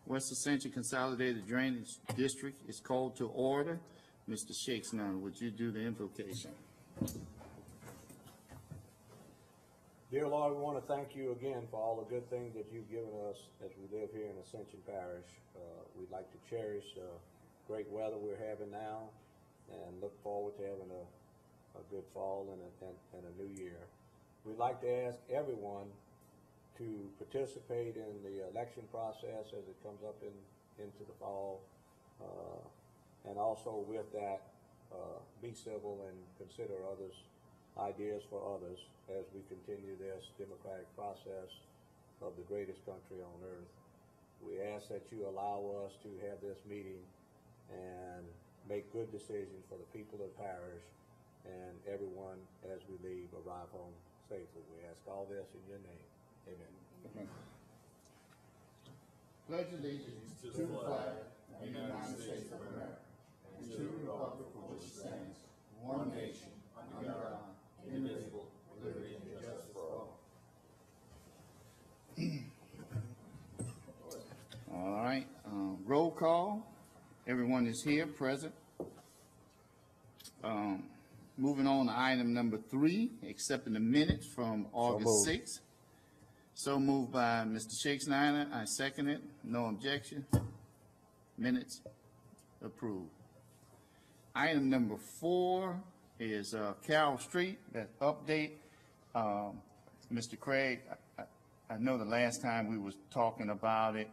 West Ascension Consolidated Drainage District is called to order. Mr. Shakes, now, would you do the invocation? Dear Lord, we want to thank you again for all the good things that you've given us as we live here in Ascension Parish. We'd like to cherish the great weather we're having now and look forward to having a good fall and a new year. We'd like to ask everyone to participate in the election process as it comes up into the fall, and also with that, be civil and consider others' ideas for others as we continue this democratic process of the greatest country on earth. We ask that you allow us to have this meeting and make good decisions for the people of the parish and everyone as we leave, arrive home safely. We ask all this in your name. Amen. Amen. Pledge allegiance to the flag of the United States of America and to the republic for which it stands, one nation, under God, indivisible, with liberty and justice for all. All right, roll call. Everyone is here, present. Moving on to item number 3, accepting the minutes from August 6th. So moved by Mr. Shakespeare. I second it. No objection. Minutes approved. Item number 4 is Carroll Street, that update. Mr. Craig, I know the last time we was talking about it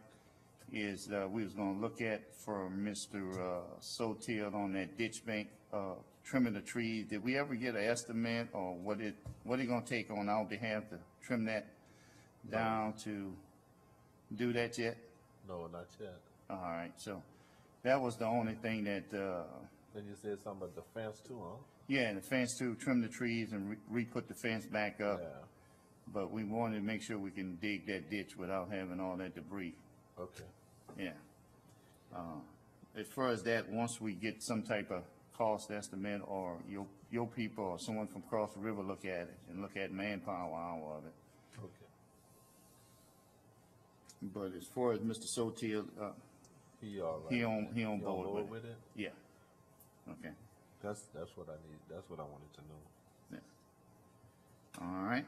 is we was going to look at for Mr. Sotil on that ditch bank, trimming the trees. Did we ever get an estimate or what he going to take on our behalf to trim that down to do that yet? No, not yet. All right, so that was the only thing that. Then you said something about the fence too, huh? Yeah, and the fence too, trim the trees and re-put the fence back up. Yeah. But we wanted to make sure we can dig that ditch without having all that debris. Okay. Yeah. As far as that, once we get some type of cost estimate or your people or someone from across the river look at it and look at manpower hour of it. Okay. But as far as Mr. Sotil, He all right. he on board with it. Yeah. Okay. That's what I need. That's what I wanted to know. Yeah. All right.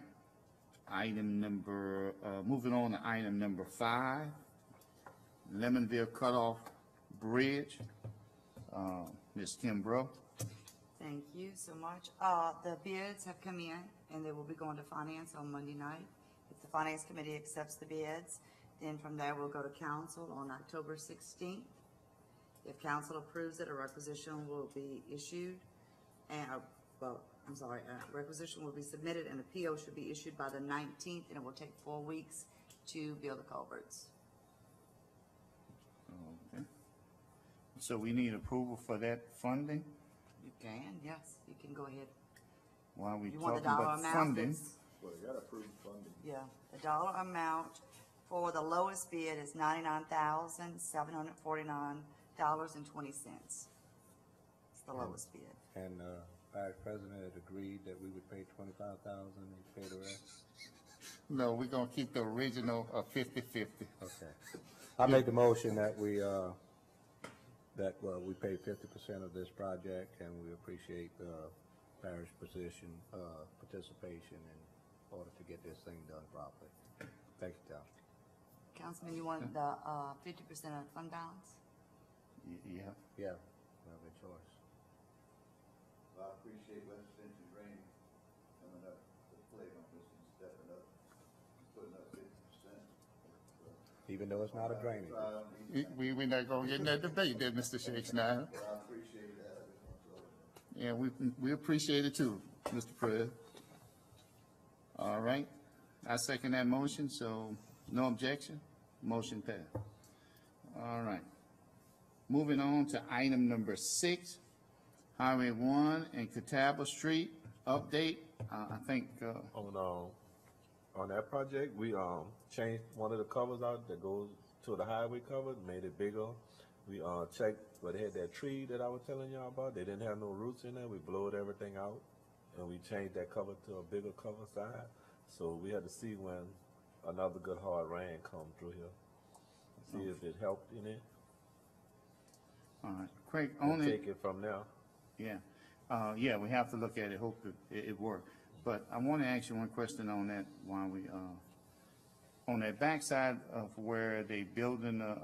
Item number, moving on to item number 5, Lemonville Cutoff Bridge. Ms. Kimbrough. Thank you so much. The bids have come in and they will be going to finance on Monday night. If the finance committee accepts the bids, then from there we'll go to council on October 16th. If council approves it, a requisition will be issued and, requisition will be submitted and a PO should be issued by the 19th, and it will take 4 weeks to build the culverts. Okay. So we need approval for that funding? You can, yes, you can go ahead. While we You want the talking dollar about amount? funding, Well, you gotta approve funding. Yeah, the dollar amount for the lowest bid is $99,749.20. It's the lowest bid. And Vice President had agreed that we would pay $25,000 and pay the rest. no, we're gonna keep the original 50-50. Okay. I make the motion that we pay 50% of this project, and we appreciate parish participation in order to get this thing done properly. Thank you, Tom. Councilman, you want the 50% of the fund balance? Yeah. Yeah, we have a choice. Well, I appreciate West Ascension Drainage coming up to the plate on this and stepping up, putting up 50%. Even though it's not a drainage. We're not gonna get in that debate there, Mr. Shakespeare. Well, I appreciate that. I just want to let you know. Yeah, we appreciate it too, Mr. Pres. All right, I second that motion, so no objection, motion passed. All right. Moving on to item number 6, Highway 1 and Catawba Street, update. I think, On that project, we changed one of the covers out that goes to the highway cover, made it bigger. We checked, but they had that tree that I was telling y'all about. They didn't have no roots in there. We blowed everything out, and we changed that cover to a bigger cover side. So we had to see when another good hard rain come through here. see if it helped in it, All right, Craig, and on it, take it from there. yeah, yeah, we have to look at it, hope it worked. But I want to ask you one question on that while we, on that backside of where they building the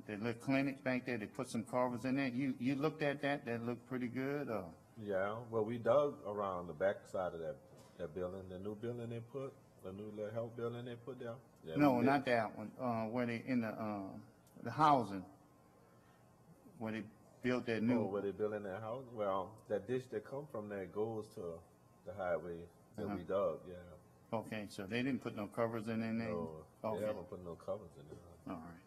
little clinic back there, they put some carvers in there. You looked at that looked pretty good, or? Yeah, well, we dug around the back side of that building, the new building they put, the new little health building they put there. Yeah, No, we did. not that one, where they, in the housing, where they built that Oh, new. where they building that house? Well, that ditch that come from there goes to the highway that we dug, yeah. Okay, so they didn't put no covers in there? No, Okay, they haven't put no covers in there. all right.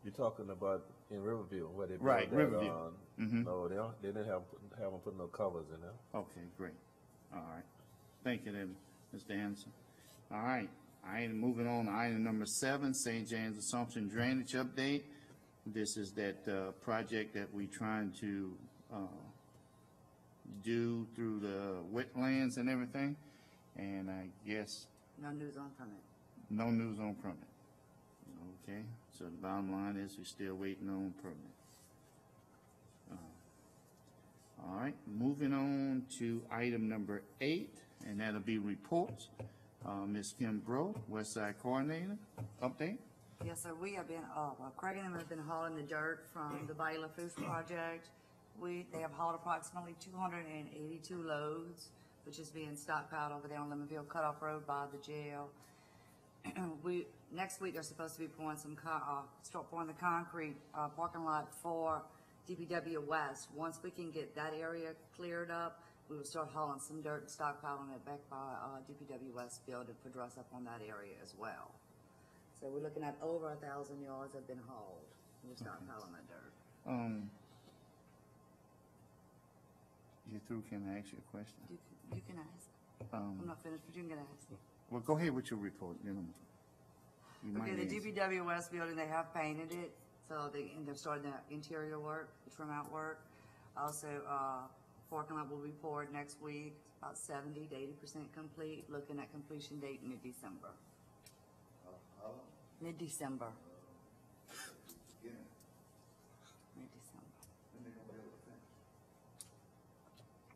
You're talking about in Riverview where they built Right, that, Riverview. No, they didn't haven't put no covers in there. Okay, great. All right. Thank you then, Mr. Anderson. All right, moving on to item number 7, St. James Assumption Drainage Update. This is that, project that we trying to, do through the wetlands and everything. And I guess No news on permit. no news on permit. Okay, so the bottom line is we're still waiting on permit. All right, moving on to item number 8, and that'll be reports. Ms. Kim Bro, West Side Coordinator, update. Yes, sir, we have been, Craig and them have been hauling the dirt from the Bayou LaFouche project. They have hauled approximately 282 loads, which is being stockpiled over there on Lemonville Cutoff Road by the jail. Next week, they're supposed to be pouring start pouring the concrete, parking lot for DPW West. Once we can get that area cleared up, we will start hauling some dirt and stockpiling it back by, DPW West building for dress up on that area as well. So we're looking at over 1,000 yards have been hauled. We're stockpiling that dirt. You through, can I ask you a question? You can ask. I'm not finished, but you can ask. Well, go ahead with your report, you might Okay, the answer. DPW West building, they have painted it, so they're starting the interior work, the trim out work. Also, parking lot will be poured next week, about 70 to 80% complete, looking at completion date mid-December. How long? Mid-December, Beginning, mid-December. when they gonna be able to finish?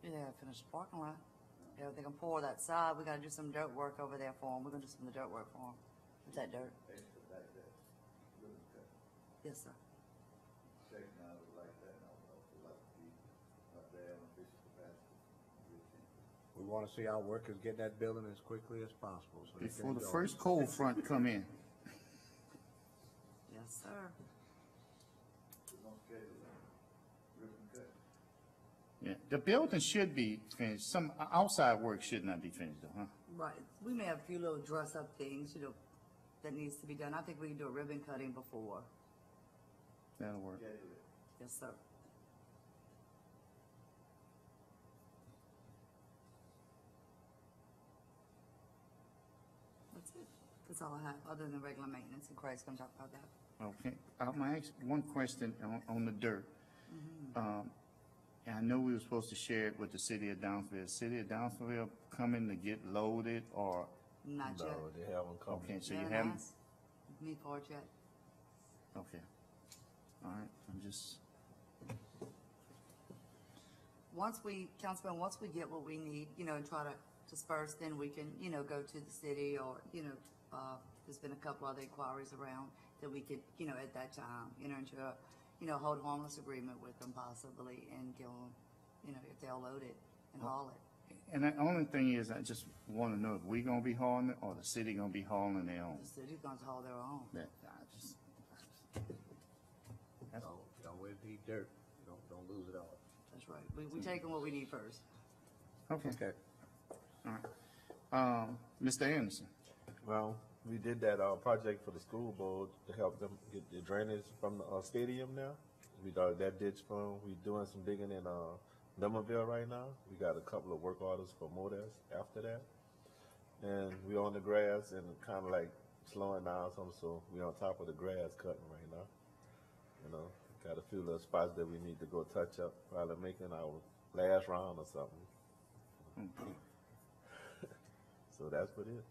Yeah, they gotta finish the parking lot. Yeah, they can pour that side, we gotta do some dirt work over there for them, we're gonna do some of the dirt work for them. What's that dirt? Expedite that, ribbon cut, Yes, sir. check now, would like that, and I would also like to be up there on official capacity. We wanna see our workers get that building as quickly as possible, so they Before can the go. first cold front come in. Yes, sir. We're gonna schedule that, ribbon cut. Yeah, the building should be finished. Some outside work should not be finished though, huh? Right, we may have a few little dress up things, that needs to be done. I think we can do a ribbon cutting before. That'll work. Schedule it. Yes, sir. That's it. That's all I have, other than regular maintenance, and Craig's gonna talk about that. Okay, I'm gonna ask one question on the dirt. And I know we were supposed to share it with the city of Downsville. City of Downsville coming to get loaded or, Not yet. No, they haven't come. okay, so They you haven't haven't, asked me for it yet. okay. All right, I'm just, Once we get what we need, and try to disperse, then we can, go to the city or, there's been a couple other inquiries around that we could, at that time, enter into a, hold harmless agreement with them possibly and give them, if they'll load it and haul it. and the only thing is, I just wanna know if we gonna be hauling it or the city gonna be hauling their own. The city's gonna haul their own. That, I just, Don't always need dirt, don't lose it all. That's right. We taking what we need first. okay, Okay. all right. Mr. Anderson, Well, we did that project for the school board to help them get the drainage from the stadium now. We dug that ditch from. We doing some digging in Lemonville right now. We got a couple of work orders for Modas after that, and we on the grass and kind of like slowing down some. So we on top of the grass cutting right now. Got a few little spots that we need to go touch up, probably making our last round or something. So that's what it is.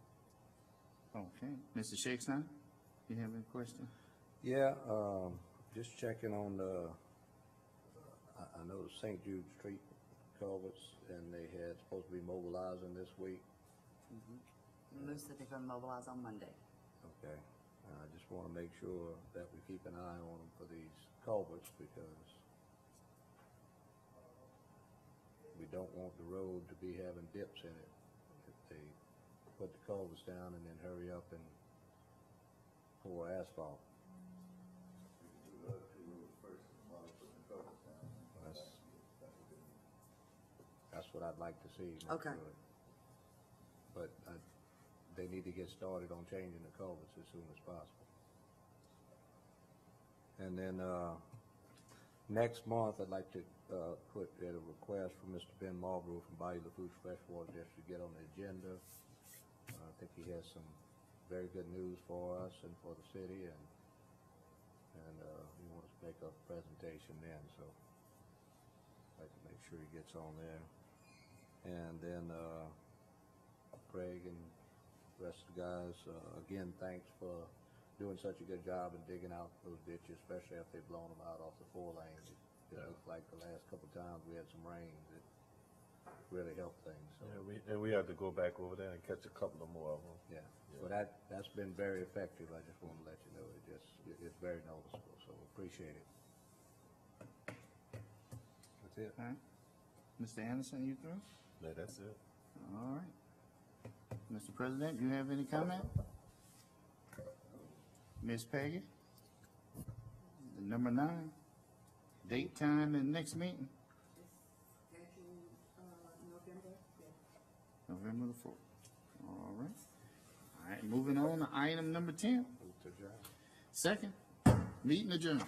okay. Mr. Shakespeare? You have any question? Yeah, just checking on the, I know the St. Jude Street culverts, and they had supposed to be mobilizing this week. Moose said they're gonna mobilize on Monday. Okay, I just wanna make sure that we keep an eye on them for these culverts, because we don't want the road to be having dips in it. If they put the culverts down and then hurry up and pour asphalt. We can do the other two roads first, while they're putting the covers down. That's, That's a good one. that's what I'd like to see. make Okay. sure. But they need to get started on changing the culverts as soon as possible. And then, next month, I'd like to, put in a request from Mr. Ben Marlboro from Bayou Lafourche Freshwater District to get on the agenda. I think he has some very good news for us and for the city, and he wants to make a presentation then, so I'd like to make sure he gets on there. And then, Craig and the rest of the guys, again, thanks for doing such a good job in digging out those ditches, especially after they've blown them out off the 4 lanes. It looked like the last couple of times we had some rain, it really helped things, so. Yeah, we had to go back over there and catch a couple of more of them. Yeah, so that's been very effective. I just want to let you know, it's very noticeable, so appreciate it. That's it. All right. Mr. Anderson, you through? Yeah, that's it. All right. Mr. President, you have any comment? Ms. Peggy? Number 9, date, time, and next meeting? November the 4th. All right. All right, moving on to item number 10. Move to adjourn. Second, meeting adjourned.